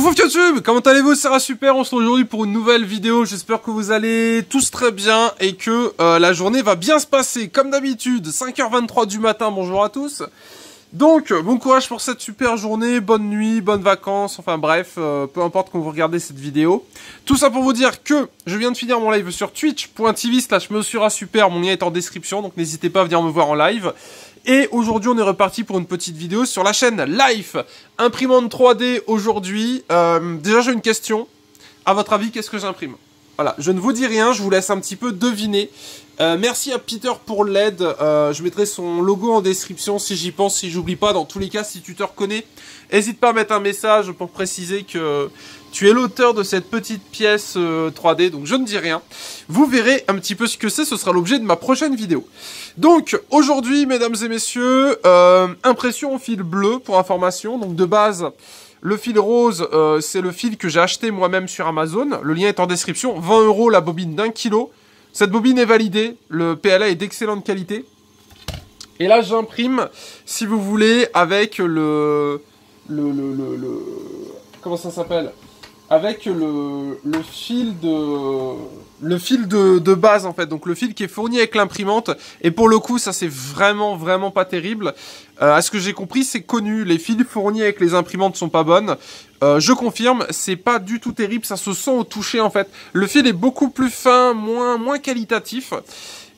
Coucou YouTube, comment allez-vous? Ça va super, on se retrouve aujourd'hui pour une nouvelle vidéo. J'espère que vous allez tous très bien et que la journée va bien se passer. Comme d'habitude, 5h23 du matin, bonjour à tous. Donc, bon courage pour cette super journée, bonne nuit, bonnes vacances, enfin bref, peu importe quand vous regardez cette vidéo. Tout ça pour vous dire que je viens de finir mon live sur twitch.tv/MonsuraSuper, mon lien est en description, donc n'hésitez pas à venir me voir en live. Et aujourd'hui, on est reparti pour une petite vidéo sur la chaîne Life. Imprimante 3D aujourd'hui. Déjà, j'ai une question. À votre avis, qu'est-ce que j'imprime? Voilà, je ne vous dis rien, je vous laisse un petit peu deviner. Merci à Peter pour l'aide. Je mettrai son logo en description si j'y pense, si j'oublie pas. Dans tous les cas, si tu te reconnais, n'hésite pas à mettre un message pour préciser que tu es l'auteur de cette petite pièce 3D, donc je ne dis rien. Vous verrez un petit peu ce que c'est, ce sera l'objet de ma prochaine vidéo. Donc, aujourd'hui, mesdames et messieurs, impression au fil bleu, pour information. Donc, de base, le fil rose, c'est le fil que j'ai acheté moi-même sur Amazon. Le lien est en description. 20 € la bobine d'1 kg. Cette bobine est validée. Le PLA est d'excellente qualité. Et là, j'imprime, si vous voulez, avec comment ça s'appelle? Avec le fil de base en fait, donc le fil qui est fourni avec l'imprimante, et pour le coup ça c'est vraiment pas terrible. À ce que j'ai compris, c'est connu, les fils fournis avec les imprimantes sont pas bonnes. Je confirme, c'est pas du tout terrible, ça se sent au toucher en fait. Le fil est beaucoup plus fin, moins qualitatif.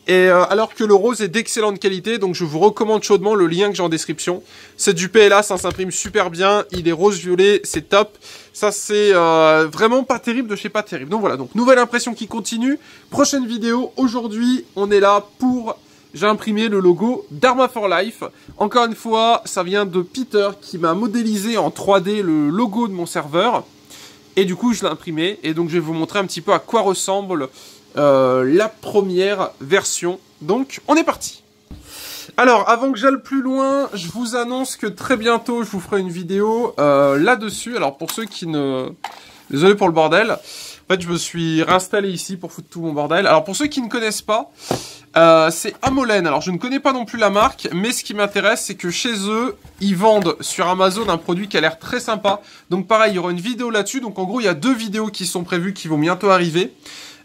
Et alors que le rose est d'excellente qualité, donc je vous recommande chaudement le lien que j'ai en description. C'est du PLA, ça s'imprime super bien, il est rose-violet, c'est top. Ça c'est vraiment pas terrible de chez pas terrible. Donc voilà, donc nouvelle impression qui continue. Prochaine vidéo, aujourd'hui on est là pour... J'ai imprimé le logo d'Arma for Life. Encore une fois, ça vient de Peter qui m'a modélisé en 3D le logo de mon serveur. Et du coup je l'ai imprimé, et donc je vais vous montrer un petit peu à quoi ressemble... la première version. Donc on est parti. Alors avant que j'aille plus loin, je vous annonce que très bientôt je vous ferai une vidéo là-dessus. Alors pour ceux qui ne... Désolé pour le bordel. En fait je me suis réinstallé ici pour foutre tout mon bordel. Alors pour ceux qui ne connaissent pas, c'est Amolen. Alors je ne connais pas non plus la marque, mais ce qui m'intéresse c'est que chez eux, ils vendent sur Amazon un produit qui a l'air très sympa. Donc pareil, il y aura une vidéo là-dessus. Donc en gros il y a 2 vidéos qui sont prévues, qui vont bientôt arriver.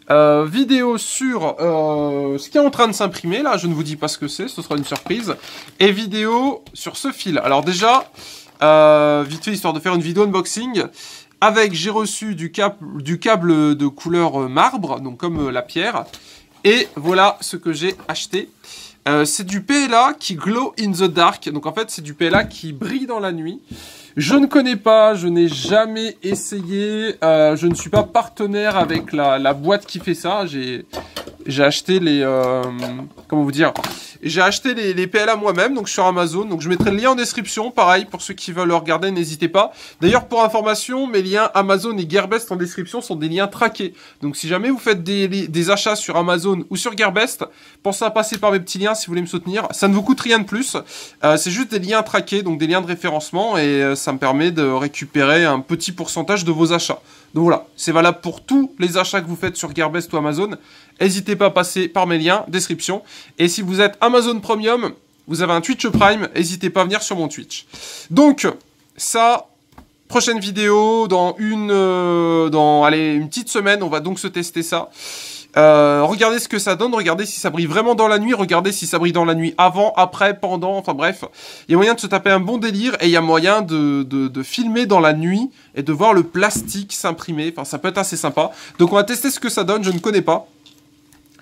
Vidéo sur ce qui est en train de s'imprimer, là je ne vous dis pas ce que c'est, ce sera une surprise. Et vidéo sur ce fil. Alors déjà, vite fait histoire de faire une vidéo unboxing. Avec, j'ai reçu du câble de couleur marbre, donc comme la pierre. Et voilà ce que j'ai acheté. C'est du PLA qui glow in the dark. Donc en fait c'est du PLA qui brille dans la nuit. Je ne connais pas, je n'ai jamais essayé, je ne suis pas partenaire avec la boîte qui fait ça. J'ai acheté les... comment vous dire? J'ai acheté les PLA moi-même, donc sur Amazon. Donc je mettrai le lien en description, pareil, pour ceux qui veulent le regarder, n'hésitez pas. D'ailleurs, pour information, mes liens Amazon et Gearbest en description sont des liens traqués. Donc si jamais vous faites des achats sur Amazon ou sur Gearbest, pensez à passer par mes petits liens si vous voulez me soutenir. Ça ne vous coûte rien de plus. C'est juste des liens traqués, donc des liens de référencement, et ça me permet de récupérer un petit pourcentage de vos achats. Donc voilà, c'est valable pour tous les achats que vous faites sur Gearbest ou Amazon. N'hésitez pas à passer par mes liens, description. Et si vous êtes Amazon Premium, vous avez un Twitch Prime, n'hésitez pas à venir sur mon Twitch. Donc, ça, prochaine vidéo, dans une petite semaine, on va donc se tester ça. Regardez ce que ça donne, regardez si ça brille vraiment dans la nuit, regardez si ça brille dans la nuit avant, après, pendant, enfin bref. Il y a moyen de se taper un bon délire et il y a moyen de filmer dans la nuit et de voir le plastique s'imprimer. Enfin, ça peut être assez sympa. Donc on va tester ce que ça donne, je ne connais pas.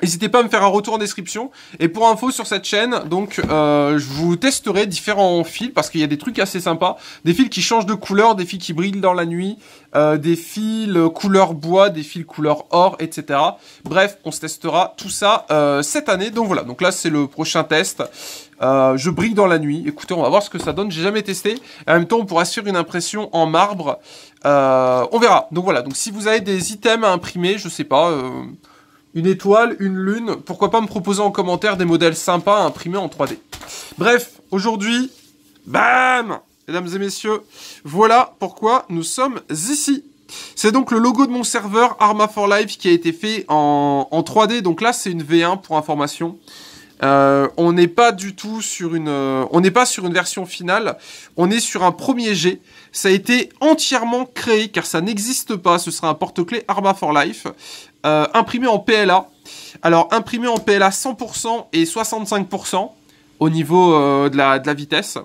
N'hésitez pas à me faire un retour en description. Et pour info sur cette chaîne, donc je vous testerai différents fils parce qu'il y a des trucs assez sympas. Des fils qui changent de couleur, des fils qui brillent dans la nuit, des fils couleur bois, des fils couleur or, etc. Bref, on se testera tout ça cette année. Donc voilà, donc là c'est le prochain test. Je brille dans la nuit. Écoutez, on va voir ce que ça donne. J'ai jamais testé. En même temps, on pourra assurer une impression en marbre. On verra. Donc voilà, donc si vous avez des items à imprimer, je sais pas... une étoile, une lune, pourquoi pas me proposer en commentaire des modèles sympas à imprimer en 3D. Bref, aujourd'hui, bam, mesdames et messieurs, voilà pourquoi nous sommes ici. C'est donc le logo de mon serveur Arma for Life qui a été fait en 3D, donc là c'est une V1 pour information. On n'est pas du tout sur on n'est pas sur une version finale. On est sur un premier jet. Ça a été entièrement créé car ça n'existe pas. Ce sera un porte-clés Arma for Life, imprimé en PLA. Alors imprimé en PLA 100% et 65% au niveau de la vitesse.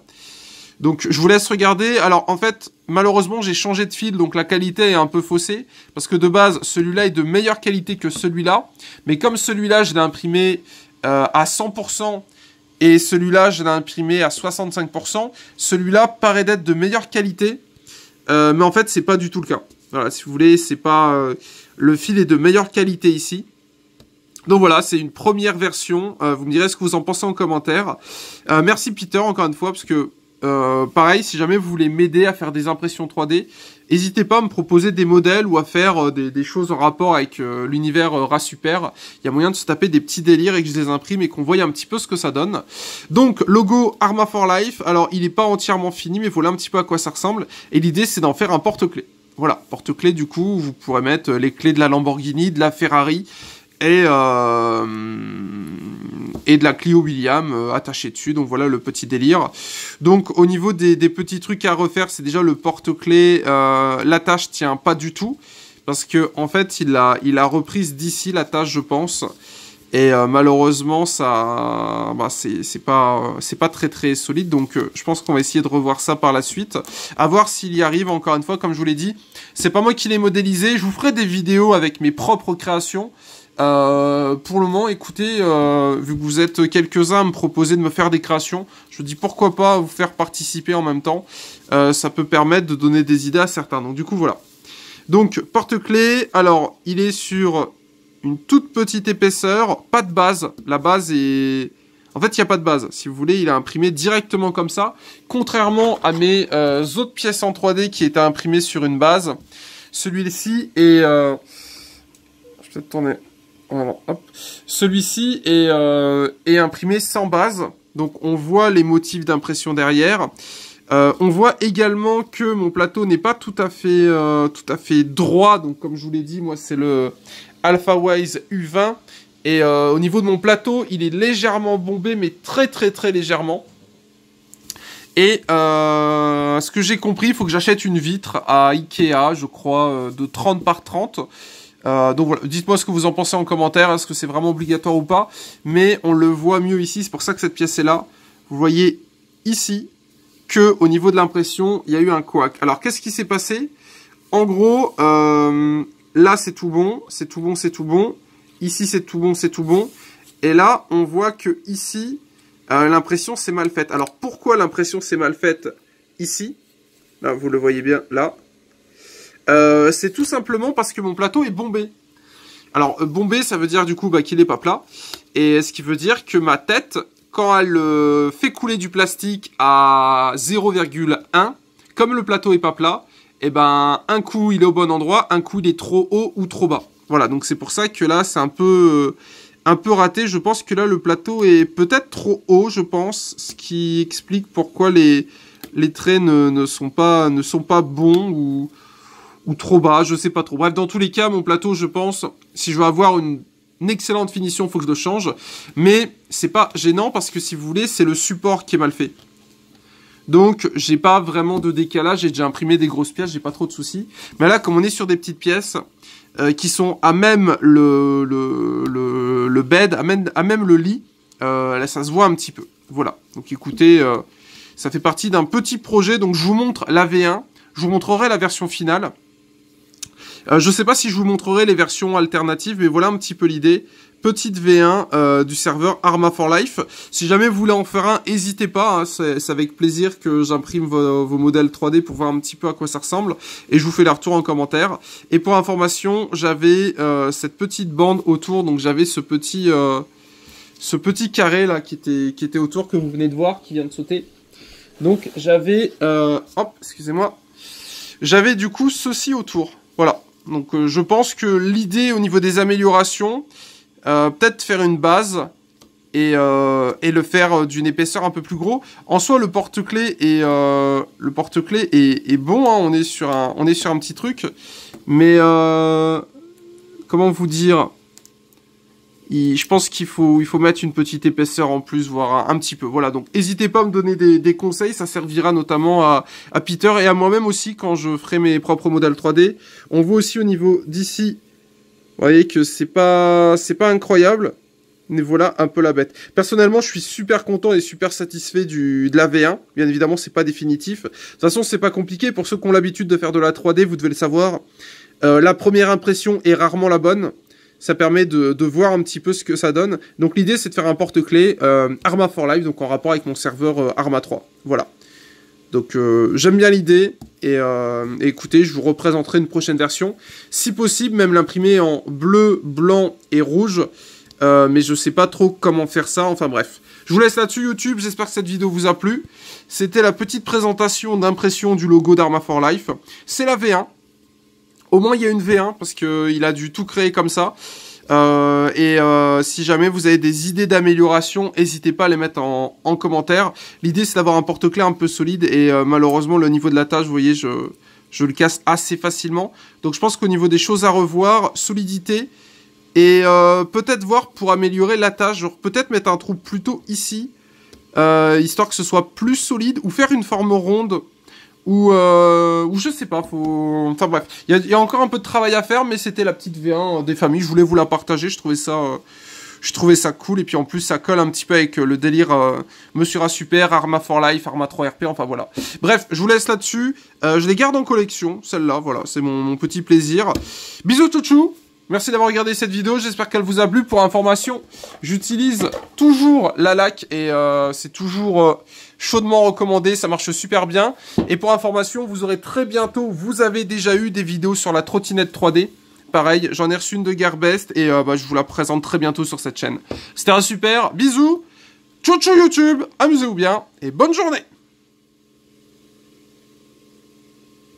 Donc je vous laisse regarder. Alors en fait, malheureusement j'ai changé de fil, donc la qualité est un peu faussée. Parce que de base, celui-là est de meilleure qualité que celui-là. Mais comme celui-là, je l'ai imprimé à 100% et celui-là, je l'ai imprimé à 65%, celui-là paraît d'être de meilleure qualité. Mais en fait, c'est pas du tout le cas. Voilà, si vous voulez, c'est pas... le fil est de meilleure qualité ici. Donc voilà, c'est une première version. Vous me direz ce que vous en pensez en commentaire. Merci Peter, encore une fois, parce que... pareil, si jamais vous voulez m'aider à faire des impressions 3D, n'hésitez pas à me proposer des modèles ou à faire des choses en rapport avec l'univers Ras Super. Il y a moyen de se taper des petits délires et que je les imprime et qu'on voie un petit peu ce que ça donne. Donc, logo Arma for Life. Alors, il n'est pas entièrement fini, mais voilà un petit peu à quoi ça ressemble. Et l'idée, c'est d'en faire un porte-clés. Voilà, porte-clés, du coup, vous pourrez mettre les clés de la Lamborghini, de la Ferrari et de la Clio William attachée dessus. Donc voilà le petit délire. Donc au niveau des petits trucs à refaire, c'est déjà le porte-clés. L'attache tient pas du tout parce que en fait il a reprise d'ici l'attache, je pense. Et malheureusement ça, c'est pas très solide. Donc je pense qu'on va essayer de revoir ça par la suite. À voir s'il y arrive. Encore une fois, comme je vous l'ai dit, c'est pas moi qui l'ai modélisé. Je vous ferai des vidéos avec mes propres créations. Pour le moment, écoutez, vu que vous êtes quelques-uns à me proposer de me faire des créations, je me dis pourquoi pas vous faire participer en même temps. Ça peut permettre de donner des idées à certains. Donc du coup, voilà. Donc, porte-clés, alors, il est sur une toute petite épaisseur, pas de base. La base est... En fait, il n'y a pas de base. Si vous voulez, il est imprimé directement comme ça. Contrairement à mes autres pièces en 3D qui étaient imprimées sur une base. Celui-ci est... Je vais peut-être tourner... Voilà, hop. Celui-ci est imprimé sans base, donc on voit les motifs d'impression derrière. On voit également que mon plateau n'est pas tout à fait droit, donc comme je vous l'ai dit, moi c'est le AlphaWise U20. Et au niveau de mon plateau, il est légèrement bombé, mais très légèrement. Et ce que j'ai compris, il faut que j'achète une vitre à Ikea, je crois, de 30 par 30. Donc voilà, dites-moi ce que vous en pensez en commentaire, est-ce que c'est vraiment obligatoire ou pas, mais on le voit mieux ici, c'est pour ça que cette pièce est là. Vous voyez ici que au niveau de l'impression, il y a eu un couac. Alors qu'est-ce qui s'est passé? En gros, là c'est tout bon, c'est tout bon, c'est tout bon. Ici c'est tout bon, c'est tout bon. Et là, on voit que ici, l'impression c'est mal faite. Alors pourquoi l'impression c'est mal faite ici? Là, vous le voyez bien, là. C'est tout simplement parce que mon plateau est bombé. Alors, bombé, ça veut dire du coup qu'il n'est pas plat. Et ce qui veut dire que ma tête, quand elle fait couler du plastique à 0,1, comme le plateau est pas plat, et ben un coup il est au bon endroit, un coup il est trop haut ou trop bas. Voilà, donc c'est pour ça que là c'est un peu raté. Je pense que là le plateau est peut-être trop haut, je pense, ce qui explique pourquoi les traits ne sont pas bons ou trop bas, je sais pas trop. Bref, dans tous les cas, mon plateau, je pense, si je veux avoir une excellente finition, il faut que je le change. Mais c'est pas gênant parce que si vous voulez, c'est le support qui est mal fait. Donc, j'ai pas vraiment de décalage. J'ai déjà imprimé des grosses pièces, j'ai pas trop de soucis. Mais là, comme on est sur des petites pièces qui sont à même le bed, à même le lit, là, ça se voit un petit peu. Voilà. Donc, écoutez, ça fait partie d'un petit projet. Donc, je vous montre la V1. Je vous montrerai la version finale. Je sais pas si je vous montrerai les versions alternatives, mais voilà un petit peu l'idée. Petite V1 du serveur Arma for Life. Si jamais vous voulez en faire un, n'hésitez pas. Hein, c'est avec plaisir que j'imprime vos modèles 3D pour voir un petit peu à quoi ça ressemble. Et je vous fais les retours en commentaire. Et pour information, j'avais cette petite bande autour. Donc j'avais ce petit carré là qui était autour, que vous venez de voir, qui vient de sauter. Donc j'avais... hop, excusez-moi. J'avais du coup ceci autour. Voilà. Donc je pense que l'idée au niveau des améliorations, peut-être faire une base et le faire d'une épaisseur un peu plus gros. En soi, le porte-clés est bon. Hein, on est sur un petit truc, mais comment vous dire, je pense qu'il faut mettre une petite épaisseur en plus, voire un petit peu. Voilà, donc n'hésitez pas à me donner des conseils, ça servira notamment à Peter et à moi-même aussi quand je ferai mes propres modèles 3D. On voit aussi au niveau d'ici, vous voyez que c'est pas incroyable, mais voilà un peu la bête. Personnellement, je suis super content et super satisfait de la V1. Bien évidemment, c'est pas définitif. De toute façon, c'est pas compliqué. Pour ceux qui ont l'habitude de faire de la 3D, vous devez le savoir. La première impression est rarement la bonne. Ça permet de voir un petit peu ce que ça donne. Donc l'idée, c'est de faire un porte-clés Arma for Life, donc en rapport avec mon serveur Arma 3. Voilà. Donc j'aime bien l'idée. Et écoutez, je vous représenterai une prochaine version. Si possible, même l'imprimer en bleu, blanc et rouge. Mais je sais pas trop comment faire ça. Enfin bref. Je vous laisse là-dessus YouTube. J'espère que cette vidéo vous a plu. C'était la petite présentation d'impression du logo d'Arma for Life. C'est la V1. Au moins, il y a une V1 parce qu'il a dû tout créer comme ça. Si jamais vous avez des idées d'amélioration, n'hésitez pas à les mettre en commentaire. L'idée, c'est d'avoir un porte-clés un peu solide. Et malheureusement, le niveau de la tâche, vous voyez, je le casse assez facilement. Donc, je pense qu'au niveau des choses à revoir, solidité et peut-être voir pour améliorer la tâche. Genre, peut-être mettre un trou plutôt ici, histoire que ce soit plus solide. Ou faire une forme ronde. Ou je sais pas, enfin bref, il y a encore un peu de travail à faire, mais c'était la petite V1 des familles, je voulais vous la partager, je trouvais ça cool, et puis en plus ça colle un petit peu avec le délire Monsieur Super, Arma for Life, Arma 3 RP, enfin voilà. Bref, je vous laisse là-dessus, je les garde en collection, celle-là, voilà, c'est mon petit plaisir. Bisous touchou. Merci d'avoir regardé cette vidéo, j'espère qu'elle vous a plu. Pour information, j'utilise toujours la laque et c'est toujours chaudement recommandé, ça marche super bien. Et pour information, vous aurez très bientôt, vous avez déjà eu des vidéos sur la trottinette 3D. Pareil, j'en ai reçu une de Gearbest et je vous la présente très bientôt sur cette chaîne. C'était un super, bisous, ciao ciao YouTube, amusez-vous bien et bonne journée.